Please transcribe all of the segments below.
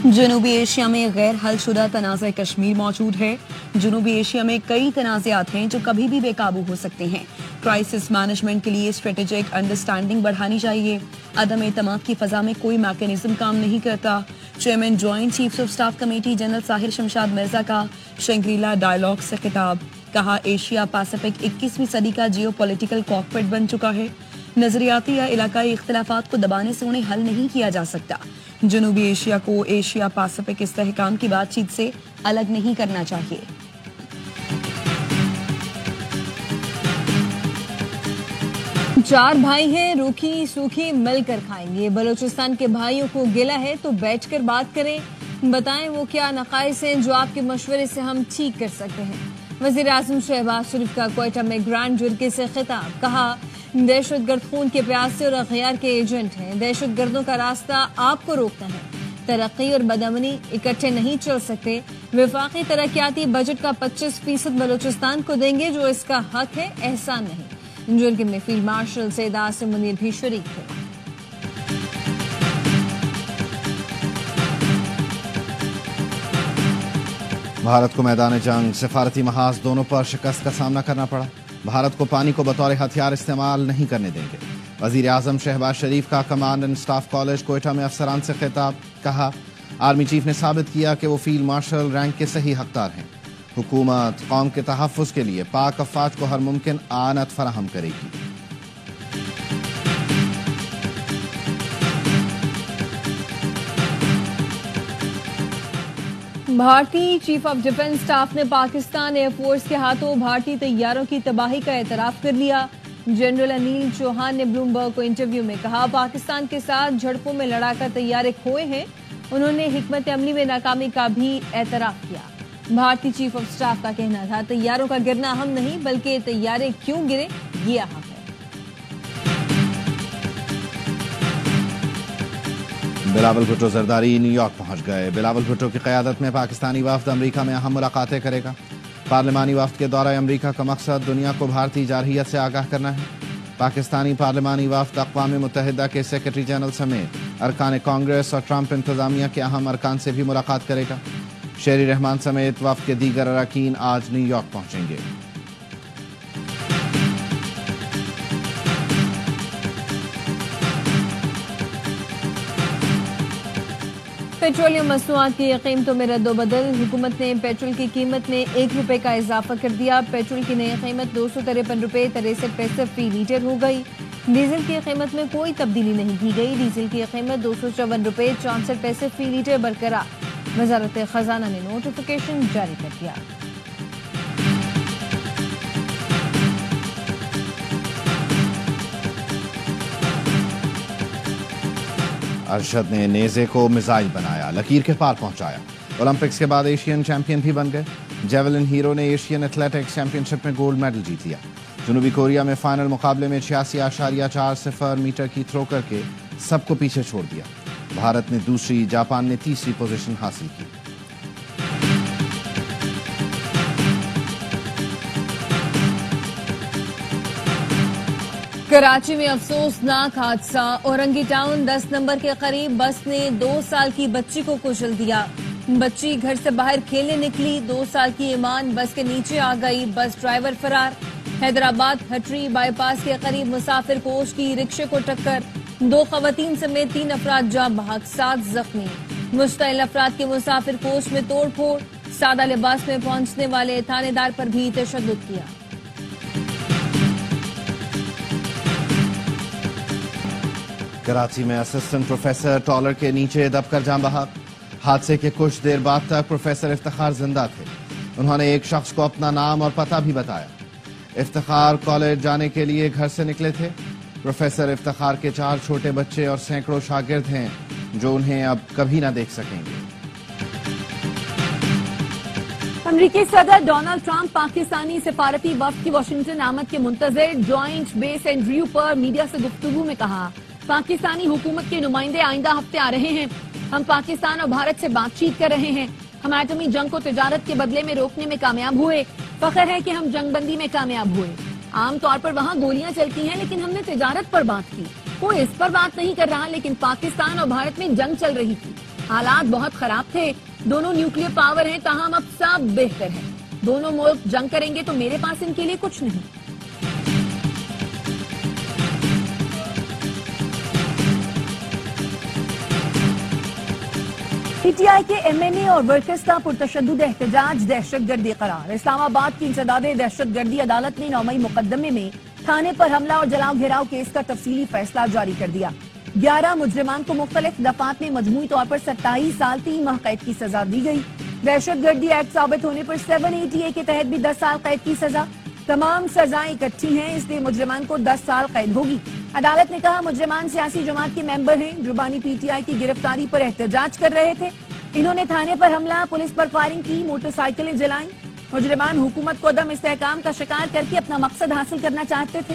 جنوبی ایشیا میں غیر حل شدہ تنازع کشمیر موجود ہے۔ جنوبی ایشیا میں کئی تنازعات ہیں جو کبھی بھی بے قابو ہو سکتے ہیں۔ کرائسس مینجمنٹ کے لیے اسٹریٹجک انڈرسٹینڈنگ بڑھانی چاہیے۔ عدم اعتماد کی فضا میں کوئی میکانزم کام نہیں کرتا۔ Chairman joint chiefs of staff committee general Sahir Shamshad Mirza کا شنگریلا ڈائیلاگ سے خطاب۔ کہا ایشیا پیسفک 21ویں صدی کا جیو پولیٹیکل کاکپٹ بن چکا ہے۔ نظریاتی یا علاقائی اختلافات کو دبانے سے انہیں حل نہیں کیا جا سکتا۔ جنوبی ایشیا کو ایشیا پیسفک استحکام کی بات چیت سے الگ نہیں کرنا چاہیے۔ چار بھائی ہیں، روکھی سوکھی مل کر کھائیں گے۔ بلوچستان کے بھائیوں کو گلہ ہے تو بیٹھ کر بات کریں، بتائیں وہ کیا نقائص ہیں جو آپ کے مشورے سے ہم ٹھیک کر سکتے ہیں۔ وزیر اعظم شہباز شریف کا کوئٹہ میں گرینڈ جرگے سے خطاب۔ کہا دہشت گرد خون کے پیاسے اور اغیار کے ایجنٹ ہیں۔ دہشت گردوں کا راستہ آپ کو روکنا ہے۔ ترقی اور بدامنی اکٹھے نہیں چل سکتے۔ وفاقی ترقیاتی بجٹ کا 25% بلوچستان کو دیں گے جو اس کا حق ہے، احسان نہیں۔ جرگے میں فیلڈ مارشل سید عاصم منیر بھی شریک تھے۔ بھارت کو میدان جنگ سفارتی محاذ دونوں پر شکست کا سامنا کرنا پڑا۔ بھارت کو پانی کو بطور ہتھیار استعمال نہیں کرنے دیں گے۔ وزیر اعظم شہباز شریف کا command and staff college Quetta میں افسران سے خطاب۔ کہا آرمی چیف نے ثابت کیا کہ وہ فیلڈ مارشل رینک کے صحیح حقدار ہیں۔ حکومت قوم کے تحفظ کے لیے پاک افواج کو ہر ممکن اعانت فراہم کرے گی۔ بھارتی چیف آف ڈیفنس اسٹاف نے پاکستان ایئر فورس کے ہاتھوں بھارتی طیاروں کی تباہی کا اعتراف کر لیا۔ جنرل انیل چوہان نے بلومبرگ کو انٹرویو میں کہا پاکستان کے ساتھ جھڑپوں میں لڑا کر طیارے کھوئے ہیں۔ انہوں نے حکمت عملی میں ناکامی کا بھی اعتراف کیا۔ بھارتی چیف آف اسٹاف کا کہنا تھا طیاروں کا گرنا اہم نہیں بلکہ طیارے کیوں گرے یہ اہم ہے۔ بلاول بھٹو زرداری نیو یارک پہنچ گئے۔ بلاول بھٹو کی قیادت میں پاکستانی وفد امریکہ میں اہم ملاقاتیں کرے گا۔ پارلیمانی وفد کے دورہ امریکہ کا مقصد دنیا کو بھارتی جارحیت سے آگاہ کرنا ہے۔ پاکستانی پارلیمانی وفد اقوام متحدہ کے سیکرٹری جنرل سمیت ارکان کانگریس اور ٹرمپ انتظامیہ کے اہم ارکان سے بھی ملاقات کرے گا۔ شہری رحمان سمیت وفد کے دیگر اراکین آج نیو یارک پہنچیں گے۔ پیٹرولیم مصنوعات کی قیمتوں میں رد و بدل۔ حکومت نے پیٹرول کی قیمت میں 1 روپے کا اضافہ کر دیا۔ پیٹرول کی نئی قیمت 253 روپے 63 پیسے فی لیٹر ہو گئی۔ ڈیزل کی قیمت میں کوئی تبدیلی نہیں کی گئی۔ ڈیزل کی قیمت 254 روپے 64 پیسے فی لیٹر برقرار۔ وزارت خزانہ نے نوٹیفیکیشن جاری کر دیا۔ ارشد نے نیزے کو میزائل بنایا، لکیر کے پار پہنچایا۔ اولمپکس کے بعد ایشین چیمپئن بھی بن گئے۔ جیولن ہیرو نے ایشین ایتھلیٹکس چیمپئن شپ میں گولڈ میڈل جیت لیا۔ جنوبی کوریا میں فائنل مقابلے میں 86.40 میٹر کی تھرو کر کے سب کو پیچھے چھوڑ دیا۔ بھارت نے دوسری، جاپان نے تیسری پوزیشن حاصل کی۔ کراچی میں افسوسناک حادثہ۔ اورنگی ٹاؤن 10 نمبر کے قریب بس نے 2 سال کی بچی کو کچل دیا۔ بچی گھر سے باہر کھیلنے نکلی۔ 2 سال کی ایمان بس کے نیچے آ گئی۔ بس ڈرائیور فرار۔ حیدرآباد ہٹری بائی پاس کے قریب مسافر کوچ کی رکشے کو ٹکر۔ 2 خواتین سمیت 3 افراد جاں بحق، 7 زخمی۔ مشتعل افراد کے مسافر کوچ میں توڑ پھوڑ۔ سادہ لباس میں پہنچنے والے تھانے دار پر بھی تشدد کیا۔ کراچی میں اسسٹنٹ پروفیسر ٹالر کے نیچے دب کر جاں بحق۔ حادثے کے کچھ دیر بعد تک پروفیسر افتخار زندہ تھے۔ انہوں نے ایک شخص کو اپنا نام اور پتہ بھی بتایا۔ افتخار کالج جانے کے لیے گھر سے نکلے تھے۔ پروفیسر افتخار کے 4 چھوٹے بچے اور سینکڑوں شاگرد ہیں جو انہیں اب کبھی نہ دیکھ سکیں گے۔ امریکی صدر ڈونلڈ ٹرمپ پاکستانی سفارتی وفد کی واشنگٹن آمد کے منتظر جوائنٹ بیس اینڈریو پر میڈیا سے گفتگو میں کہا پاکستانی حکومت کے نمائندے آئندہ ہفتے آ رہے ہیں۔ ہم پاکستان اور بھارت سے بات چیت کر رہے ہیں۔ ہم ایٹمی جنگ کو تجارت کے بدلے میں روکنے میں کامیاب ہوئے۔ فخر ہے کہ ہم جنگ بندی میں کامیاب ہوئے۔ عام طور پر وہاں گولیاں چلتی ہیں لیکن ہم نے تجارت پر بات کی۔ کوئی اس پر بات نہیں کر رہا لیکن پاکستان اور بھارت میں جنگ چل رہی تھی۔ حالات بہت خراب تھے. دونوں نیوکلیر پاور ہیں, تاہم اب سب بہتر ہے. دونوں ملک جنگ کریں گے تو میرے پاس ان کے لیے کچھ نہیں. پی ٹی آئی کے ایم این اے اور ورکرز کا پرتشدد احتجاج دہشت گردی قرار. اسلام آباد کی انسداد دہشت گردی عدالت نے 9 مئی مقدمے میں تھانے پر حملہ اور جلاؤ گھیراؤ کیس کا تفصیلی فیصلہ جاری کر دیا. 11 مجرمان کو مختلف دفعات میں مجموعی طور پر 27 سال 3 ماہ قید کی سزا دی گئی. دہشت گردی ایکٹ ثابت ہونے پر 780A کے تحت بھی 10 سال قید کی سزا. تمام سزائیں اکٹھی ہیں, اس لیے مجرمان کو 10 سال قید ہوگی. عدالت نے کہا مجرمان سیاسی جماعت کے ممبر ہیں جو بانی پی ٹی آئی کی گرفتاری پر احتجاج کر رہے تھے. انہوں نے تھانے پر حملہ, پولیس پر فائرنگ کی, موٹر سائیکلیں جلائیں. مجرمان حکومت کو عدم استحکام کا شکار کر کے اپنا مقصد حاصل کرنا چاہتے تھے.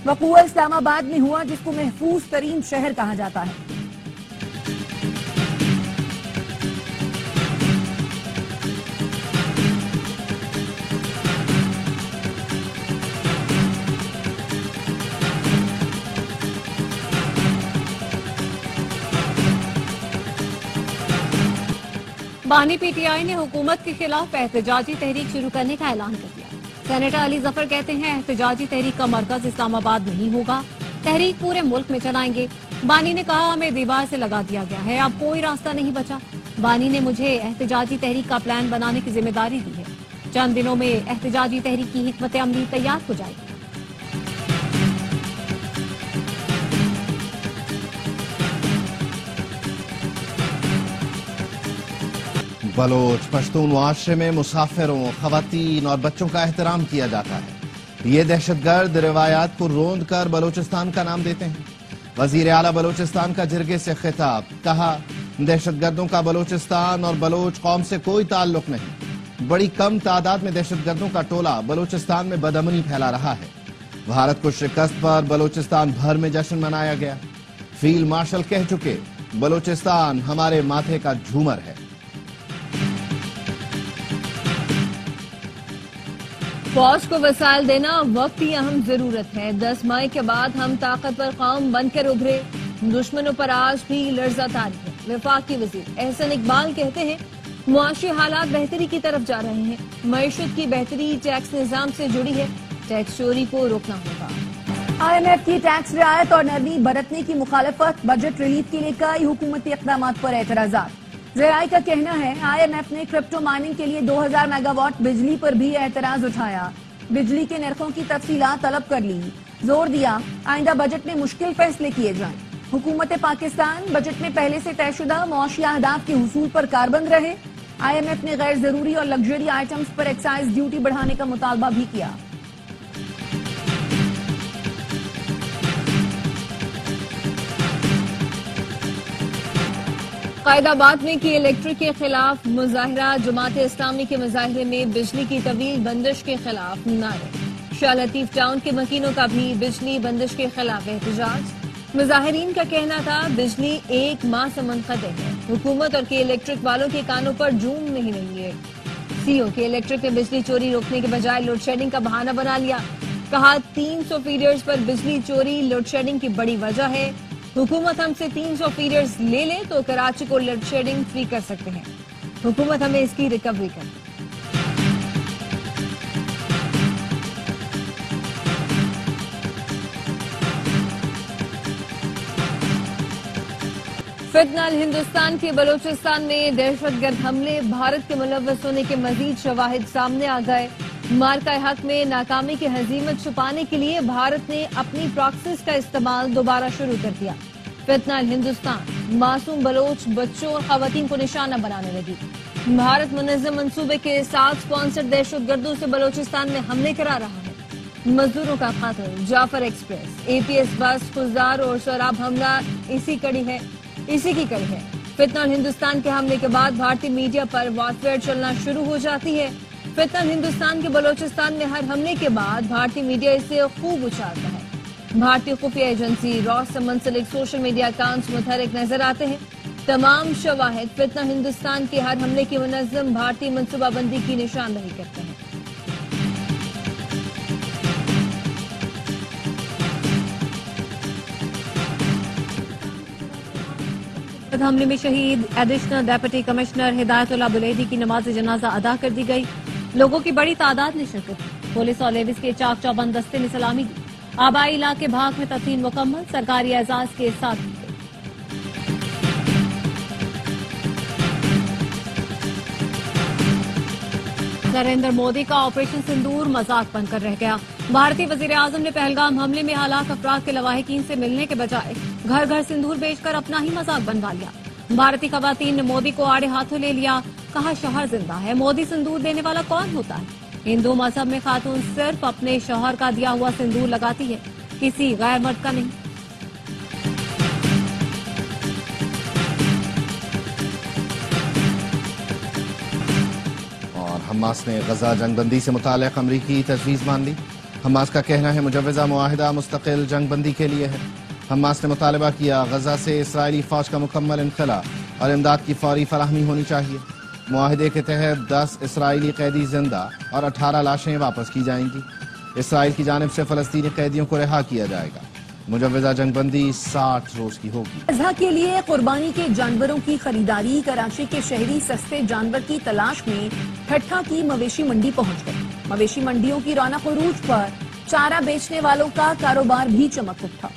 وقوع اسلام آباد میں ہوا, جس کو محفوظ ترین شہر کہا جاتا ہے. بانی پی ٹی آئی نے حکومت کے خلاف احتجاجی تحریک شروع کرنے کا اعلان کر دیا. سینیٹر علی ظفر کہتے ہیں احتجاجی تحریک کا مرکز اسلام آباد نہیں ہوگا, تحریک پورے ملک میں چلائیں گے. بانی نے کہا ہمیں دیوار سے لگا دیا گیا ہے, اب کوئی راستہ نہیں بچا. بانی نے مجھے احتجاجی تحریک کا پلان بنانے کی ذمہ داری دی ہے. چند دنوں میں احتجاجی تحریک کی حکمت عملی تیار ہو جائے گی. بلوچ پشتون معاشرے میں مسافروں, خواتین اور بچوں کا احترام کیا جاتا ہے. یہ دہشت گرد روایات کو روند کر بلوچستان کا نام دیتے ہیں. وزیر اعلیٰ بلوچستان کا جرگے سے خطاب, کہا دہشت گردوں کا بلوچستان اور بلوچ قوم سے کوئی تعلق نہیں. بڑی کم تعداد میں دہشت گردوں کا ٹولہ بلوچستان میں بدامنی پھیلا رہا ہے. بھارت کو شکست پر بلوچستان بھر میں جشن منایا گیا. فیلڈ مارشل کہہ چکے بلوچستان ہمارے ماتھے کا جھومر ہے. فوج کو وسائل دینا وقت کی اہم ضرورت ہے. 10 مئی کے بعد ہم طاقتور قوم بن کر ابھرے, دشمنوں پر آج بھی لرزہ طاری ہے. وفاقی وزیر احسن اقبال کہتے ہیں معاشی حالات بہتری کی طرف جا رہے ہیں. معیشت کی بہتری ٹیکس نظام سے جڑی ہے, ٹیکس چوری کو روکنا ہوگا. آئی ایم ایف کی ٹیکس رعایت اور نرمی برتنے کی مخالفت, بجٹ ریلیف کے لیے کئی حکومتی اقدامات پر اعتراضات. ذرائع کا کہنا ہے آئی ایم ایف نے کرپٹو مائننگ کے لیے 2000 میگا واٹ بجلی پر بھی اعتراض اٹھایا. بجلی کے نرخوں کی تفصیلات طلب کر لی. زور دیا آئندہ بجٹ میں مشکل فیصلے کیے جائیں. حکومت پاکستان بجٹ میں پہلے سے طے شدہ معاشی اہداف کے حصول پر کاربند رہے. آئی ایم ایف نے غیر ضروری اور لگژری آئٹمز پر ایکسائز ڈیوٹی بڑھانے کا مطالبہ بھی کیا. قائد آباد میں کی الیکٹرک کے خلاف مظاہرہ, جماعت اسلامی کے مظاہرے میں بجلی کی طویل بندش کے خلاف نعرے. شاہ لطیف ٹاؤن کے مکینوں کا بھی بجلی بندش کے خلاف احتجاج. مظاہرین کا کہنا تھا بجلی 1 ماہ سے منقطع ہے, حکومت اور کے الیکٹرک والوں کے کانوں پر جوم نہیں رہی ہے. سی او کے الیکٹرک نے بجلی چوری روکنے کے بجائے لوڈ شیڈنگ کا بہانہ بنا لیا. کہا 300 فیڈرز پر بجلی چوری لوڈ شیڈنگ کی بڑی وجہ ہے. حکومت ہم سے 300 فیڈرز لے لے تو کراچی کو لوڈ شیڈنگ فری کر سکتے ہیں. حکومت ہمیں اس کی ریکوری کرے. فتنہ ہندوستان کے بلوچستان میں دہشت گرد حملے, بھارت کے ملوث ہونے کے مزید شواہد سامنے آ گئے. مارکہ حق میں ناکامی کی ہزیمت چھپانے کے لیے بھارت نے اپنی پراکسیز کا استعمال دوبارہ شروع کر دیا. فتنہ ہندوستان معصوم بلوچ بچوں اور خواتین کو نشانہ بنانے لگی. بھارت منظم منصوبے کے ساتھ اسپانسر دہشت گردوں سے بلوچستان میں حملے کرا رہا ہے. مزدوروں کا قتل, جعفر ایکسپریس, اے پی ایس بس, خزدار اور سوراب حملہ اسی کی کڑی ہے. فتنہ ہندوستان کے حملے کے بعد بھارتی میڈیا پر وارفیئر چلنا شروع ہو جاتی ہے. فتنہ ہندوستان کے بلوچستان میں ہر حملے کے بعد بھارتی میڈیا اسے خوب اچھالتا ہے. بھارتی خفیہ ایجنسی راس سے منسلک سوشل میڈیا اکاؤنٹس متحرک نظر آتے ہیں. تمام شواہد فتنہ ہندوستان کے ہر حملے کی منظم بھارتی منصوبہ بندی کی نشاندہی کرتے ہیں. حملے میں شہید ایڈیشنل ڈیپٹی کمشنر ہدایت اللہ بلیدی کی نماز جنازہ ادا کر دی گئی. لوگوں کی بڑی تعداد نے شرکت کی. پولیس اور لیویز کے چاق چوبند دستے نے سلامی دی. آبائی علاقے بھاگ میں تدفین مکمل، سرکاری اعزاز کے ساتھ کی گئی. نریندر مودی کا آپریشن سندور مذاق بن کر رہ گیا. بھارتی وزیر اعظم نے پہلگام حملے میں ہلاک افراد کے لواحقین سے ملنے کے بجائے گھر گھر سندور بیچ کر اپنا ہی مذاق بنوا لیا. بھارتی خواتین نے مودی کو آڑے ہاتھوں لے لیا. کہا شوہر زندہ ہے، مودی سندور دینے والا کون ہوتا ہے؟ ہندو مذہب میں خاتون صرف اپنے شوہر کا دیا ہوا سندور لگاتی ہے، کسی غیر مرد کا نہیں. حماس نے غزہ جنگ بندی سے متعلق امریکی تجویز مان لی. حماس کا کہنا ہے مجوزہ معاہدہ مستقل جنگ بندی کے لیے ہے. حماس نے مطالبہ کیا غزہ سے اسرائیلی فوج کا مکمل انخلا اور امداد کی فوری فراہمی ہونی چاہیے. معاہدے کے تحت 10 اسرائیلی قیدی زندہ اور 18 لاشیں واپس کی جائیں گی. اسرائیل کی جانب سے فلسطینی قیدیوں کو رہا کیا جائے گا. مجوزہ جنگ بندی 60 روز کی ہوگی. اضحیٰ کے لیے قربانی کے جانوروں کی خریداری. کراچی کے شہری سستے جانور کی تلاش میں ٹھٹھا کی مویشی منڈی پہنچ گئے. مویشی منڈیوں کی رونق عروج پر چارہ بیچنے والوں کا کاروبار بھی چمک اٹھا.